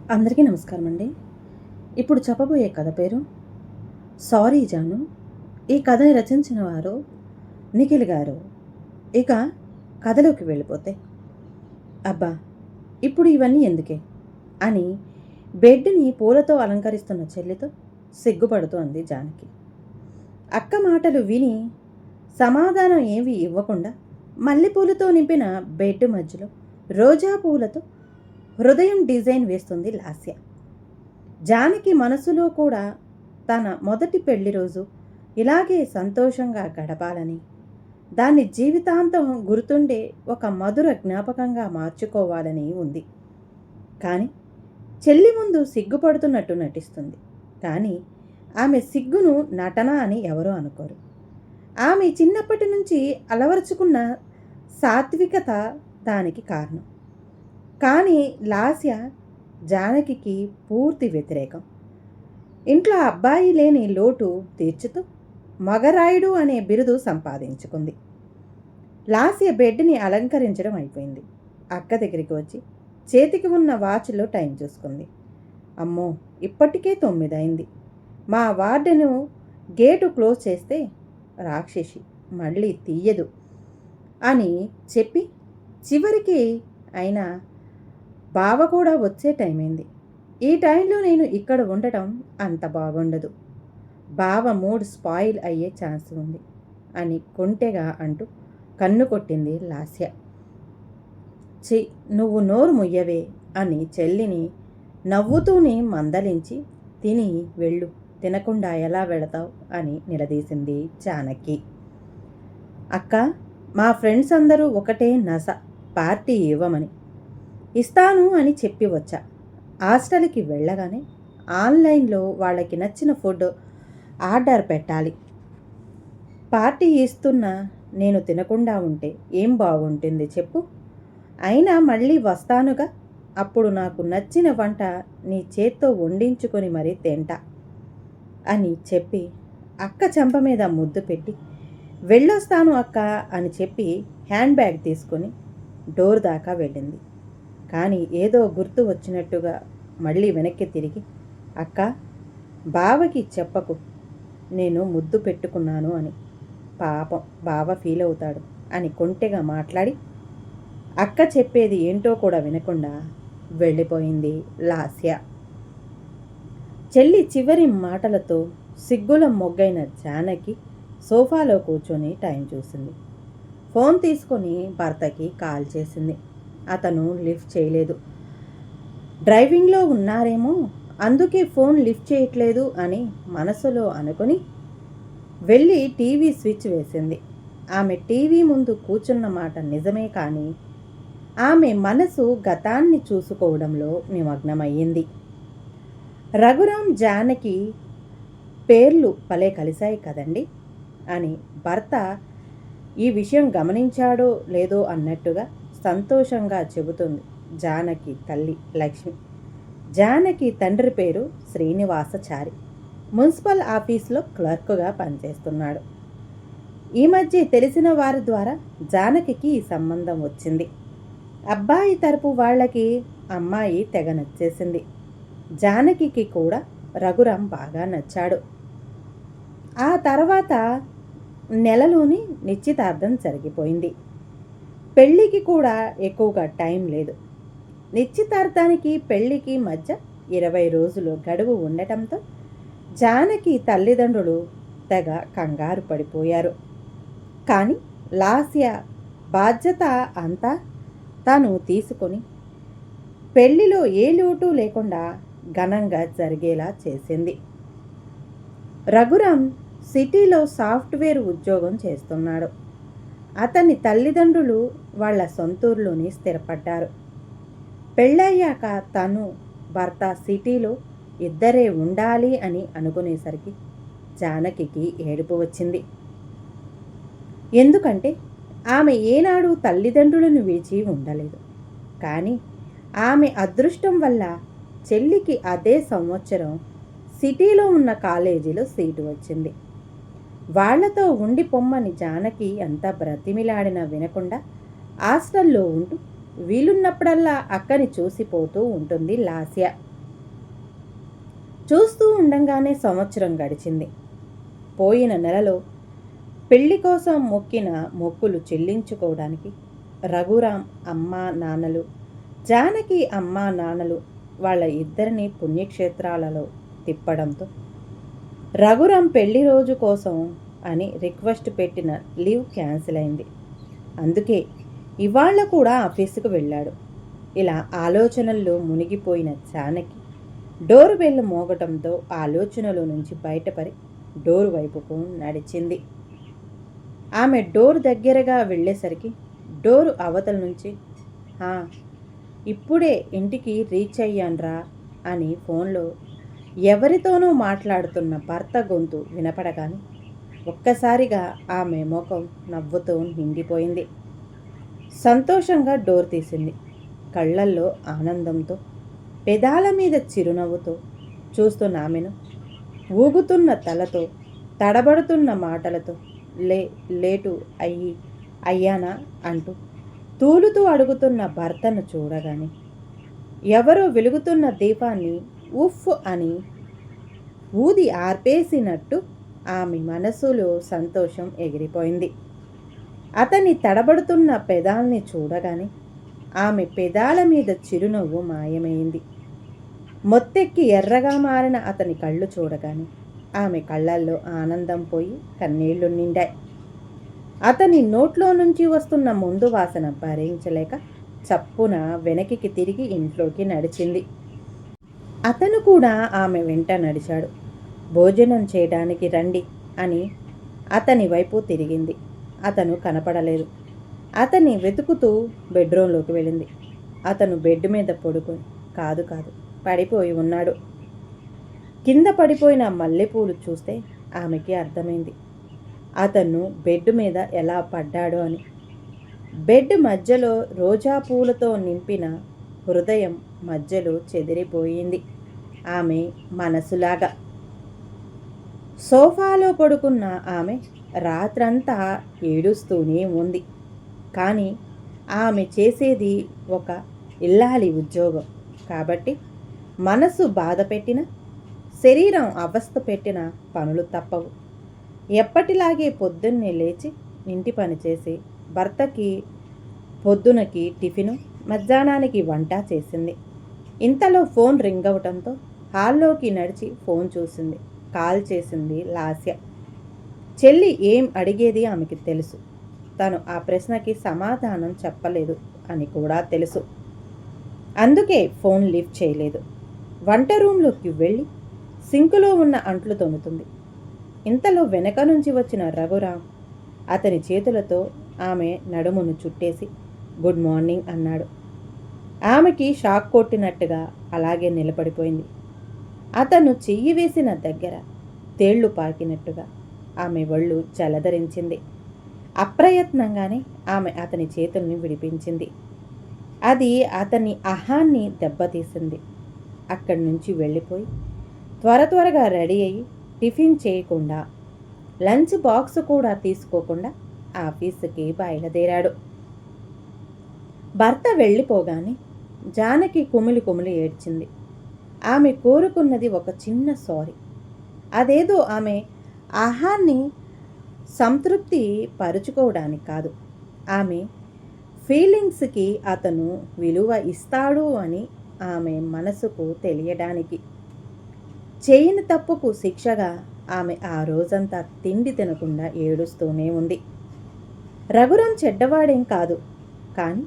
అందరికీ నమస్కారం అండి. ఇప్పుడు చెప్పబోయే కథ పేరు 'సారీ జాను'. ఈ కథని రచించిన వారు నిఖిల్ గారు. ఇక కథలోకి వెళ్ళిపోతే, అబ్బా! ఇప్పుడు ఇవన్నీ ఎందుకే అని బెడ్‌ని పూలతో అలంకరిస్తున్న చెల్లితో సిగ్గుపడుతూ అంది జానకి. అక్క మాటలు విని సమాధానం ఏమీ ఇవ్వకుండా మల్లెపూలతో నింపిన బెడ్ మధ్యలో రోజా పూలతో హృదయం డిజైన్ వేస్తుంది లాస్య. జానకి మనసులో కూడా తన మొదటి పెళ్లి రోజు ఇలాగే సంతోషంగా గడపాలని, దాన్ని జీవితాంతం గుర్తుండే ఒక మధుర జ్ఞాపకంగా మార్చుకోవాలని ఉంది. కానీ చెల్లి ముందు సిగ్గుపడుతున్నట్టు నటిస్తుంది. కానీ ఆమె సిగ్గును నటన అని ఎవరూ అనుకోరు. ఆమె చిన్నప్పటి నుంచి అలవరుచుకున్న సాత్వికత దానికి కారణం. కానీ లాస్య జానకికి పూర్తి వ్యతిరేకం. ఇంట్లో అబ్బాయి లేని లోటు తీర్చుతూ మగరాయుడు అనే బిరుదు సంపాదించుకుంది. లాస్య బెడ్ని అలంకరించడం అయిపోయింది. అక్క దగ్గరికి వచ్చి చేతికి ఉన్న వాచ్లో టైం చూసుకుంది. అమ్మో, ఇప్పటికే 9 అయింది. మా వార్డెను గేటు క్లోజ్ చేస్తే రాక్షసి మళ్ళీ తీయదు అని చెప్పి చివరికి అయినా బావ కూడా వచ్చే టైం అయింది. ఈ టైంలో నేను ఇక్కడ ఉండటం అంత బాగుండదు. బావ మూడ్ స్పాయిల్ అయ్యే ఛాన్స్ ఉంది అని కొంటెగా అంటూ కన్ను కొట్టింది లాస్య. చి, నువ్వు నోరు ముయ్యవే అని చెల్లిని నవ్వుతూనే మందలించి, తిని వెళ్ళు, తినకుండా ఎలా వెళతావు అని నిలదీసింది జానకి. అక్క, మా ఫ్రెండ్స్ అందరూ ఒకటే నస, పార్టీ ఇవ్వమని. ఇస్తాను అని చెప్పి వచ్చా. హాస్టల్కి వెళ్ళగానే ఆన్లైన్లో వాళ్ళకి నచ్చిన ఫుడ్ ఆర్డర్ పెట్టాలి. పార్టీ ఇస్తున్నా నేను తినకుండా ఉంటే ఏం బాగుంటుంది చెప్పు? అయినా మళ్ళీ వస్తానుగా, అప్పుడు నాకు నచ్చిన వంట నీ చేత్తో వండించుకొని మరీ తింటా అని చెప్పి అక్క చెంప మీద ముద్దు పెట్టి, వెళ్ళొస్తాను అక్క అని చెప్పి హ్యాండ్ బ్యాగ్ తీసుకొని డోర్ దాకా వెళ్ళింది. కానీ ఏదో గుర్తు వచ్చినట్టుగా మళ్ళీ వెనక్కి తిరిగి, అక్క, బావకి చెప్పకు నేను ముద్దు పెట్టుకున్నాను అని, పాపం బావ ఫీల్ అవుతాడు అని కొంటెగా మాట్లాడి అక్క చెప్పేది ఏంటో కూడా వినకుండా వెళ్ళిపోయింది లాస్య. చెల్లి చివరి మాటలతో సిగ్గుల మొగ్గైన జానకి సోఫాలో కూర్చొని టైం చూసింది. ఫోన్ తీసుకొని భర్తకి కాల్ చేసింది. అతను లిఫ్ట్ చేయలేదు. డ్రైవింగ్లో ఉన్నారేమో, అందుకే ఫోన్ లిఫ్ట్ చేయట్లేదు అని మనసులో అనుకుని వెళ్ళి టీవీ స్విచ్ వేసింది. ఆమె టీవీ ముందు కూర్చున్న మాట నిజమే, కానీ ఆమె మనసు గతాన్ని చూసుకోవడంలో నిమగ్నమయ్యింది. రఘురాం జానకి పేర్లు భలే కలిశాయి కదండి అని భర్త ఈ విషయం గమనించాడో లేదో అన్నట్టుగా సంతోషంగా చెబుతుంది జానకి తల్లి లక్ష్మి. జానకి తండ్రి పేరు శ్రీనివాసచారి. మున్సిపల్ ఆఫీస్లో క్లర్క్గా పనిచేస్తున్నాడు. ఈ మధ్య తెలిసిన వారి ద్వారా జానకికి ఈ సంబంధం వచ్చింది. అబ్బాయి తరపు వాళ్ళకి అమ్మాయి తెగ నచ్చేసింది. జానకికి కూడా రఘురాం బాగా నచ్చాడు. ఆ తర్వాత నెలలోని నిశ్చితార్థం జరిగిపోయింది. పెళ్ళికి కూడా ఎక్కువగా టైం లేదు. నిశ్చితార్థానికి పెళ్ళికి మధ్య 20 రోజులు గడువు ఉండటంతో జానకి తల్లిదండ్రులు తెగ కంగారు పడిపోయారు. కానీ లాస్య బాధ్యత అంతా తాను తీసుకొని పెళ్లిలో ఏ లోటు లేకుండా ఘనంగా జరిగేలా చేసింది. రఘురాం సిటీలో సాఫ్ట్వేర్ ఉద్యోగం చేస్తున్నాడు. అతని తల్లిదండ్రులు వాళ్ళ సొంతూరులోనే స్థిరపడ్డారు. పెళ్ళయ్యాక తను భర్త సిటీలో ఇద్దరే ఉండాలి అని అనుకునేసరికి జానకికి ఏడుపు వచ్చింది. ఎందుకంటే ఆమె ఏనాడు తల్లిదండ్రులను విడిచి ఉండలేదు. కానీ ఆమె అదృష్టం వల్ల చెల్లికి అదే సంవత్సరం సిటీలో ఉన్న కాలేజీలో సీటు వచ్చింది. వాళ్లతో ఉండి పొమ్మని జానకి అంతా బ్రతిమిలాడినా వినకుండా హాస్టల్లో ఉంటూ వీలున్నప్పుడల్లా అక్కని చూసిపోతూ ఉంటుంది లాస్య. చూస్తూ ఉండంగానే సంవత్సరం గడిచింది. పోయిన నెలలో పెళ్లి కోసం మొక్కిన మొక్కులు చెల్లించుకోవడానికి రఘురాం అమ్మా నాన్నలు, జానకి అమ్మా నాన్నలు వాళ్ళ ఇద్దరిని పుణ్యక్షేత్రాలలో తిప్పడంతో రఘురాం పెళ్లి రోజు కోసం అని రిక్వెస్ట్ పెట్టిన లీవ్ క్యాన్సిల్ అయింది. అందుకే ఇవాళ కూడా ఆఫీసుకు వెళ్ళాడు. ఇలా ఆలోచనల్లో మునిగిపోయిన జానకి డోరు బెల్ మోగటంతో ఆలోచనలో నుంచి బయటపడి డోరు వైపుకు నడిచింది. ఆమె డోర్ దగ్గరగా వెళ్ళేసరికి డోరు అవతల నుంచి ఇప్పుడే ఇంటికి రీచ్ అయ్యాన్రా అని ఫోన్లో ఎవరితోనో మాట్లాడుతున్న భర్త గొంతు వినపడగానే ఒక్కసారిగా ఆమె ముఖం నవ్వుతో నిండిపోయింది. సంతోషంగా డోర్ తీసింది. కళ్ళల్లో ఆనందంతో, పెదాల మీద చిరునవ్వుతో చూస్తున్న ఆమెను ఊగుతున్న తలతో, తడబడుతున్న మాటలతో లేటు అయ్యానా అంటూ తూలుతూ అడుగుతున్న భర్తను చూడగానే ఎవరో వెలుగుతున్న దీపాన్ని ఉఫ్ అని ఊది ఆర్పేసినట్టు ఆమె మనసులో సంతోషం ఎగిరిపోయింది. అతని తడబడుతున్న పెదాల్ని చూడగానే ఆమె పెదాల మీద చిరునవ్వు మాయమైంది. మొత్తెక్కి ఎర్రగా మారిన అతని కళ్ళు చూడగానే ఆమె కళ్ళల్లో ఆనందం పోయి కన్నీళ్లు నిండాయి. అతని నోట్లో నుంచి వస్తున్న ముందు వాసన భరించలేక చప్పున వెనక్కి తిరిగి ఇంట్లోకి నడిచింది. అతను కూడా ఆమె వెంట నడిచాడు. భోజనం చేయడానికి రండి అని అతని వైపు తిరిగింది. అతను కనపడలేదు. అతన్ని వెతుకుతూ బెడ్రూమ్లోకి వెళ్ళింది. అతను బెడ్ మీద పడుకొని కాదు పడిపోయి ఉన్నాడు. కింద పడిపోయిన మల్లెపూలు చూస్తే ఆమెకి అర్థమైంది అతను బెడ్ మీద ఎలా పడ్డాడో అని. బెడ్ మధ్యలో రోజా పూలతో నింపిన హృదయం మధ్యలో చెదిరిపోయింది ఆమె మనసులాగా. సోఫాలో పడుకున్న ఆమె రాత్రంతా ఏడుస్తూనే ఉంది. కానీ ఆమె చేసేది ఒక ఇల్లాలి ఉద్యోగం కాబట్టి మనసు బాధ పెట్టిన, శరీరం అవస్థ పెట్టిన పనులు తప్పవు. ఎప్పటిలాగే పొద్దున్నే లేచి ఇంటి పని చేసి భర్తకి పొద్దునకి టిఫిను, మధ్యాహ్నానికి వంట చేసింది. ఇంతలో ఫోన్ రింగ్ అవటంతో హాల్లోకి నడిచి ఫోన్ చూసింది. కాల్ చేసింది లాస్య. చెల్లి ఏం అడిగేది ఆమెకి తెలుసు. తను ఆ ప్రశ్నకి సమాధానం చెప్పలేదు అని కూడా తెలుసు. అందుకే ఫోన్ లిఫ్ట్ చేయలేదు. వంట రూమ్లోకి వెళ్ళి సింకులో ఉన్న అంట్లు తొమ్ముతుంది. ఇంతలో వెనక నుంచి వచ్చిన రఘురాం అతని చేతులతో ఆమె నడుమును చుట్టేసి గుడ్ మార్నింగ్ అన్నాడు. ఆమెకి షాక్ కొట్టినట్టుగా అలాగే నిలబడిపోయింది. అతను చెయ్యి వేసిన దగ్గర తేళ్లు పాకినట్టుగా ఆమె ఒళ్ళు జలధరించింది. అప్రయత్నంగానే ఆమె అతని చేతుల్ని విడిపించింది. అది అతని అహాన్ని దెబ్బతీసింది. అక్కడి నుంచి వెళ్ళిపోయి త్వరగా రెడీ అయ్యి టిఫిన్ చేయకుండా, లంచ్ బాక్స్ కూడా తీసుకోకుండా ఆఫీసుకి బయలుదేరాడు. భర్త వెళ్ళిపోగానే జానకి కుమిలి ఏడ్చింది. ఆమె కోరుకున్నది ఒక చిన్న సారీ. అదేదో ఆమె ఆహాన్ని సంతృప్తి పరుచుకోవడానికి కాదు, ఆమె ఫీలింగ్స్కి అతను విలువ ఇస్తాడు అని ఆమె మనసుకు తెలియడానికి. చేయని తప్పుకు శిక్షగా ఆమె ఆ రోజంతా తిండి తినకుండా ఏడుస్తూనే ఉంది. రఘురాం చెడ్డవాడేం కాదు, కానీ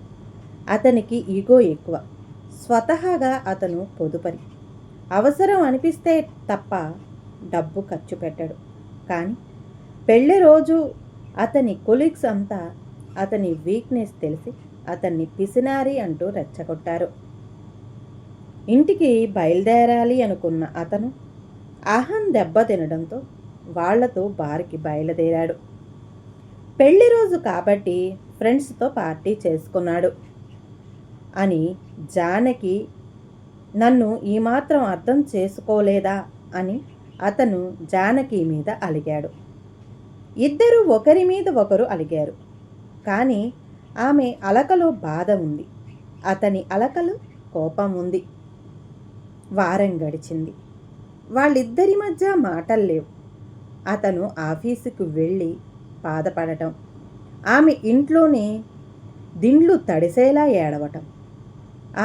అతనికి ఈగో ఎక్కువ. స్వతహాగా అతను పొదుపరి. అవసరం అనిపిస్తే తప్ప డబ్బు ఖర్చు పెట్టడు. కానీ పెళ్లి రోజు అతని కొలీగ్స్ అంతా అతని వీక్నెస్ తెలిసి అతన్ని పిసినారి అంటూ రెచ్చగొట్టారు. ఇంటికి బయలుదేరాలి అనుకున్న అతను అహం దెబ్బతినడంతో వాళ్లతో బార్కి బయలుదేరాడు. పెళ్లి రోజు కాబట్టి ఫ్రెండ్స్తో పార్టీ చేసుకున్నాడు అని జానకి నన్ను ఈ మాత్రం అర్థం చేసుకోలేదా అని అతను జానకి మీద అలిగాడు. ఇద్దరు ఒకరి మీద ఒకరు అలిగారు. కానీ ఆమె అలకలో బాధ ఉంది, అతని అలకలో కోపం ఉంది. వారం గడిచింది. వాళ్ళిద్దరి మధ్య మాటలు లేవు. అతను ఆఫీసుకు వెళ్ళి బాధపడటం, ఆమె ఇంట్లోనే దిండ్లు తడిసేలా ఏడవటం.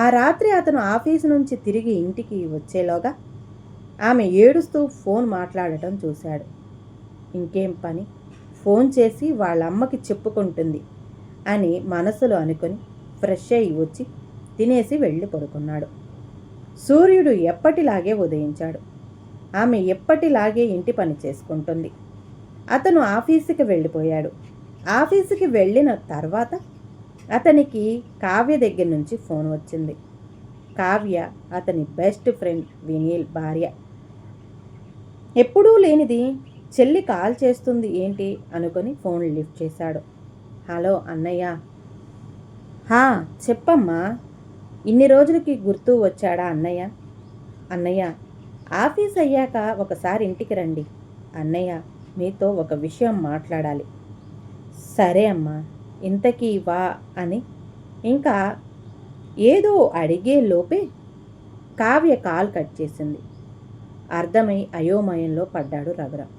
ఆ రాత్రి అతను ఆఫీసు నుంచి తిరిగి ఇంటికి వచ్చేలోగా ఆమె ఏడుస్తూ ఫోన్ మాట్లాడటం చూశాడు. ఇంకేం పని, ఫోన్ చేసి వాళ్ళమ్మకి చెప్పుకుంటుంది అని మనసులో అనుకొని ఫ్రెష్ అయ్యి వచ్చి తినేసి వెళ్ళి పడుకున్నాడు. సూర్యుడు ఎప్పటిలాగే ఉదయించాడు. ఆమె ఎప్పటిలాగే ఇంటి పని చేసుకుంటుంది. అతను ఆఫీసుకి వెళ్ళిపోయాడు. ఆఫీసుకి వెళ్ళిన తర్వాత అతనికి కావ్య దగ్గర నుంచి ఫోన్ వచ్చింది. కావ్య అతని బెస్ట్ ఫ్రెండ్ వినీల్ భార్య. ఎప్పుడూ లేనిది చెల్లి కాల్ చేస్తుంది ఏంటి అనుకొని ఫోన్ లిఫ్ట్ చేశాడు. హలో అన్నయ్య. హా చెప్పమ్మా, ఇన్ని రోజులకి గుర్తు వచ్చాడా అన్నయ్య? అన్నయ్య, ఆఫీస్ అయ్యాక ఒకసారి ఇంటికి రండి అన్నయ్య, మీతో ఒక విషయం మాట్లాడాలి. సరే అమ్మా, ఇంతకీ వా అని ఇంకా ఏదో అడిగే లోపే కావ్య కాల్ కట్ చేసింది. అర్థమై అయోమయంలో పడ్డాడు రఘురాం.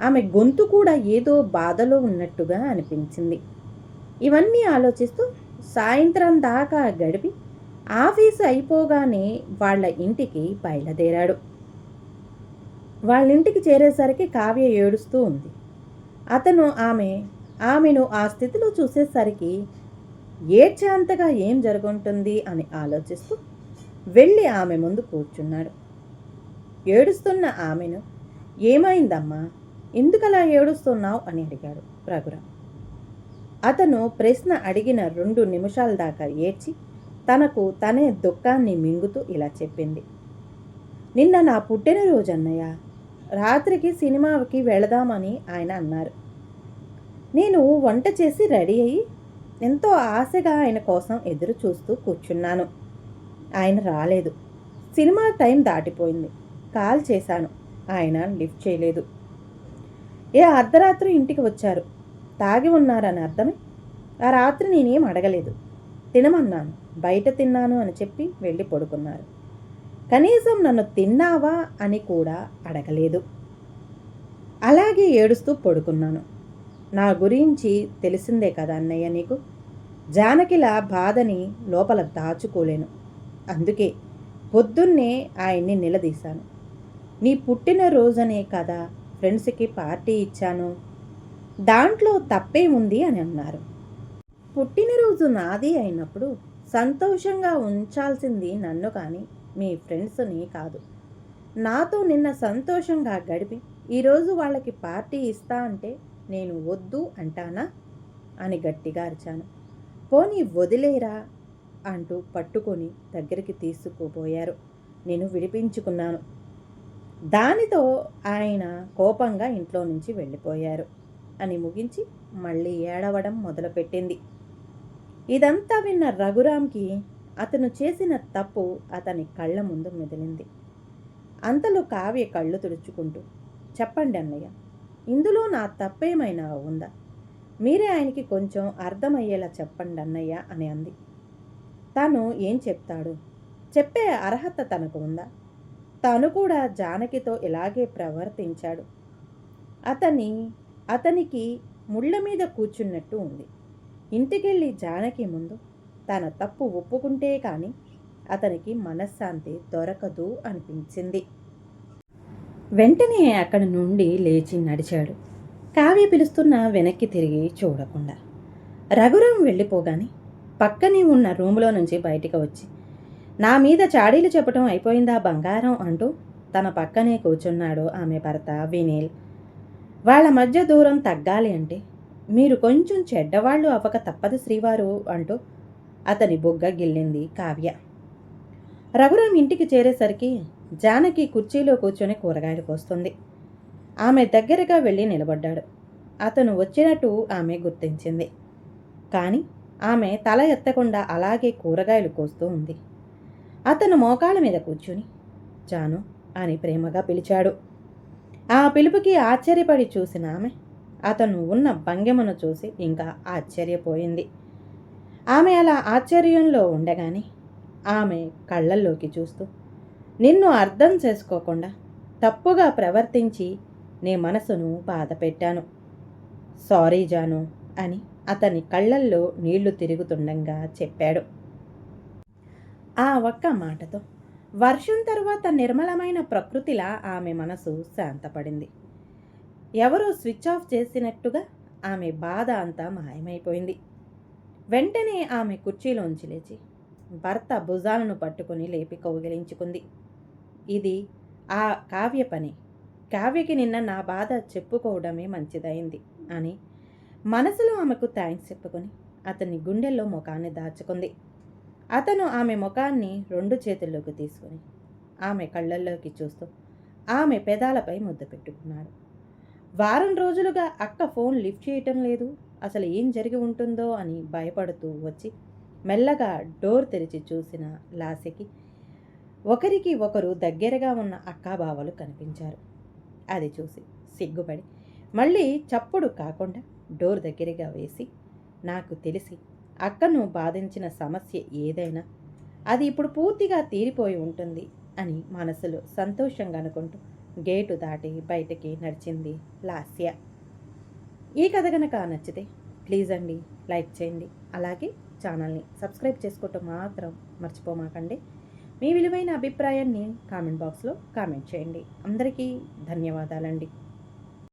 ఆమె గొంతు కూడా ఏదో బాధలో ఉన్నట్టుగా అనిపించింది. ఇవన్నీ ఆలోచిస్తూ సాయంత్రం దాకా గడిపి ఆఫీసు అయిపోగానే వాళ్ళ ఇంటికి బయలుదేరాడు. వాళ్ళ ఇంటికి చేరేసరికి కావ్య ఏడుస్తూ ఉంది. అతను ఆమెను ఆ స్థితిలో చూసేసరికి ఏడ్చేంతగా ఏం జరుగుంటుంది అని ఆలోచిస్తూ వెళ్ళి ఆమె ముందు కూర్చున్నాడు. ఏడుస్తున్న ఆమెను, ఏమైందమ్మా, ఎందుకలా ఏడుస్తున్నావు అని అడిగాడు రఘురాం. అతను ప్రశ్న అడిగిన 2 నిమిషాల దాకా ఏడ్చి తనకు తనే దుఃఖాన్ని మింగుతూ ఇలా చెప్పింది. నిన్న నా పుట్టినరోజు అన్నయ్య, రాత్రికి సినిమాకి వెళదామని ఆయన అన్నారు. నేను వంట చేసి రెడీ అయ్యి ఎంతో ఆశగా ఆయన కోసం ఎదురు చూస్తూ కూర్చున్నాను. ఆయన రాలేదు. సినిమా టైం దాటిపోయింది. కాల్ చేశాను, ఆయన లిఫ్ట్ చేయలేదు. అర్ధరాత్రి ఇంటికి వచ్చారు. తాగి ఉన్నారని అర్థమే. ఆ రాత్రి నేనేం అడగలేదు. తినమన్నాను, బయట తిన్నాను అని చెప్పి వెళ్ళి పడుకున్నారు. కనీసం నన్ను తిన్నావా అని కూడా అడగలేదు. అలాగే ఏడుస్తూ పడుకున్నాను. నా గురించి తెలిసిందే కదా అన్నయ్య నీకు. జానకిలా బాధని లోపల దాచుకోలేను. అందుకే పొద్దున్నే ఆయన్ని నిలదీశాను. నీ పుట్టినరోజనే కదా ఫ్రెండ్స్కి పార్టీ ఇచ్చాను, దాంట్లో తప్పేముంది అని అన్నారు. పుట్టినరోజు నాది అయినప్పుడు సంతోషంగా ఉంచాల్సింది నన్ను కానీ మీ ఫ్రెండ్స్ని కాదు. నాతో నిన్న సంతోషంగా గడిపి ఈరోజు వాళ్ళకి పార్టీ ఇస్తా అంటే నేను వద్దు అంటానా అని గట్టిగా అరిచాను. పోనీ వదిలేరా అంటూ పట్టుకొని దగ్గరికి తీసుకుపోయారు. నేను విడిపించుకున్నాను. దానితో ఆయన కోపంగా ఇంట్లో నుంచి వెళ్ళిపోయారు అని ముగించి మళ్ళీ ఏడవడం మొదలుపెట్టింది. ఇదంతా విన్న రఘురాంకి అతను చేసిన తప్పు అతని కళ్ళ ముందు మెదిలింది. అంతలో కావ్య కళ్ళు తుడుచుకుంటూ, చెప్పండి అన్నయ్య, ఇందులో నా తప్పేమైనా ఉందా? మీరే ఆయనకి కొంచెం అర్థమయ్యేలా చెప్పండి అన్నయ్య అని అంది. తను ఏం చెప్తాడు? చెప్పే అర్హత తనకు ఉందా? తను కూడా జానకితో ఇలాగే ప్రవర్తించాడు. అతనికి ముళ్ళ మీద కూర్చున్నట్టు ఉంది. ఇంటికెళ్ళి జానకి ముందు తన తప్పు ఒప్పుకుంటే కానీ అతనికి మనశ్శాంతి దొరకదు అనిపించింది. వెంటనే అక్కడి నుండి లేచి నడిచాడు. కావ్య పిలుస్తున్న వెనక్కి తిరిగి చూడకుండా. రఘురాం వెళ్ళిపోగానే పక్కనే ఉన్న రూములో నుంచి బయటికి వచ్చి, నా మీద చాడీలు చెప్పటం అయిపోయిందా బంగారం అంటూ తన పక్కనే కూర్చున్నాడు ఆమె భర్త వినీల్. వాళ్ళ మధ్య దూరం తగ్గాలి అంటే మీరు కొంచెం చెడ్డవాళ్ళు అవ్వక తప్పదు శ్రీవారు అంటూ అతని బొగ్గ గిల్లింది కావ్య. రఘురాం ఇంటికి చేరేసరికి జానకి కుర్చీలో కూర్చొని కూరగాయలు కోస్తుంది. ఆమె దగ్గరగా వెళ్ళి నిలబడ్డాడు. అతను వచ్చినట్టు ఆమె గుర్తించింది. కానీ ఆమె తల ఎత్తకుండా అలాగే కూరగాయలు కోస్తూ ఉంది. అతను మోకాళ్ళ మీద కూర్చుని జాను అని ప్రేమగా పిలిచాడు. ఆ పిలుపుకి ఆశ్చర్యపడి చూసిన ఆమె అతను ఉన్న భంగిమను చూసి ఇంకా ఆశ్చర్యపోయింది. ఆమె అలా ఆశ్చర్యంలో ఉండగానే ఆమె కళ్ళల్లోకి చూస్తూ, నిన్ను అర్థం చేసుకోకుండా తప్పుగా ప్రవర్తించి నీ మనసును బాధ పెట్టాను. సారీ జాను అని అతని కళ్ళల్లో నీళ్లు తిరుగుతుండగా చెప్పాడు. ఆ ఒక్క మాటతో వర్షం తరువాత నిర్మలమైన ప్రకృతిలా ఆమె మనసు శాంతపడింది. ఎవరో స్విచ్ ఆఫ్ చేసినట్టుగా ఆమె బాధ అంతా మాయమైపోయింది. వెంటనే ఆమె కుర్చీలోంచి లేచి భర్త భుజాలను పట్టుకుని లేపి కౌగిలించుకుంది. ఇది ఆ కావ్య పని. కావ్యకి నిన్న నా బాధ చెప్పుకోవడమే మంచిదైంది అని మనసులో ఆమెకు థ్యాంక్స్ చెప్పుకొని అతని గుండెల్లో ముఖాన్ని దాచుకుంది. అతను ఆమె ముఖాన్ని 2 చేతుల్లోకి తీసుకుని ఆమె కళ్ళల్లోకి చూస్తూ ఆమె పెదాలపై ముద్దు పెట్టుకున్నాడు. వారం రోజులుగా అక్క ఫోన్ లిఫ్ట్ చేయటం లేదు. అసలు ఏం జరిగి ఉంటుందో అని భయపడుతూ వచ్చి మెల్లగా డోర్ తెరిచి చూసిన లాస్యకి ఒకరికి ఒకరు దగ్గరగా ఉన్న అక్కాబావలు కనిపించారు. అది చూసి సిగ్గుపడి మళ్ళీ చప్పుడు కాకుండా డోర్ దగ్గరగా వేసి, నాకు తెలిసి అక్కను బాధించిన సమస్య ఏదైనా అది ఇప్పుడు పూర్తిగా తీరిపోయి ఉంటుంది అని మనసులో సంతోషంగా అనుకుంటూ గేటు దాటి బయటికి నడిచింది లాస్య. ఈ కథ కనుక నచ్చితే ప్లీజ్ అండి లైక్ చేయండి. అలాగే ఛానల్ని సబ్స్క్రైబ్ చేసుకోవటం మాత్రం మర్చిపోమాకండి. మీ విలువైన అభిప్రాయాన్ని కామెంట్ బాక్స్లో కామెంట్ చేయండి. అందరికీ ధన్యవాదాలండి.